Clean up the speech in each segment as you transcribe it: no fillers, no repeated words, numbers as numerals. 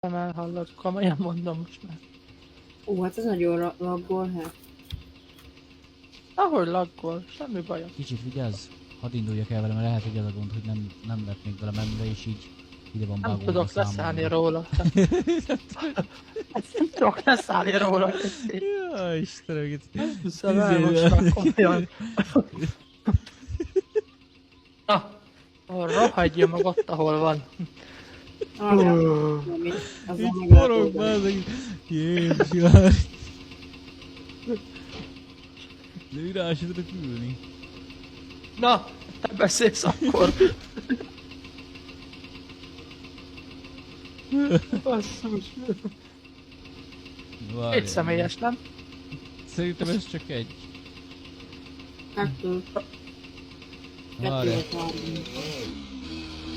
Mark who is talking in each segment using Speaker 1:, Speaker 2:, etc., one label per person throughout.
Speaker 1: Nem elhallod, komolyan mondom most már.
Speaker 2: Ó, hát ez nagyon laggol, hát.
Speaker 1: Ahogy laggol, semmi bajom.
Speaker 3: Kicsit vigyázz, hadd induljak el vele, mert lehet, hogy az a gond, hogy nem lett még vele menve, és így ide van
Speaker 1: Nem
Speaker 3: bugolva
Speaker 1: tudok leszállni róla. Nem tudok leszállni róla.
Speaker 3: Ja, Istenem, itt...
Speaker 1: Hiszem el most már komolyan. Na, rohadja meg ott, ahol van.
Speaker 3: Itt forog, bazdmeg! Jézus, jár! De ide el sem tudok ülni.
Speaker 1: Na, te beszélsz akkor. Basszus. Egy személyes, nem?
Speaker 3: Szerintem ez csak egy.
Speaker 2: Kettő.
Speaker 3: Várj.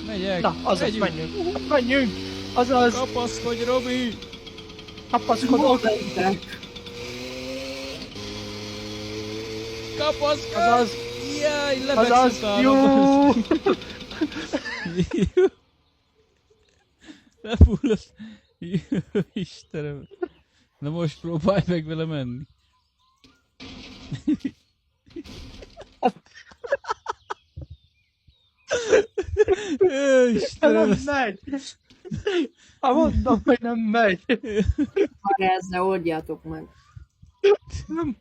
Speaker 3: Megyek!
Speaker 1: Na, azaz, menjünk. Menjünk! Azaz,
Speaker 3: Kapaszkodj, Robi!
Speaker 1: kapaszkodok.
Speaker 3: Kapaszkodj!
Speaker 1: Azaz,
Speaker 3: Jaj,
Speaker 1: azaz,
Speaker 3: lebegsz utána!
Speaker 1: jó!
Speaker 3: Lefullasz! Jó, Istenem! Na most próbálj meg vele menni! Jó, Istenem!
Speaker 1: Nem megy! Ha mondom, hogy nem megy.
Speaker 2: Már ezzel oldjátok meg.
Speaker 1: Nem.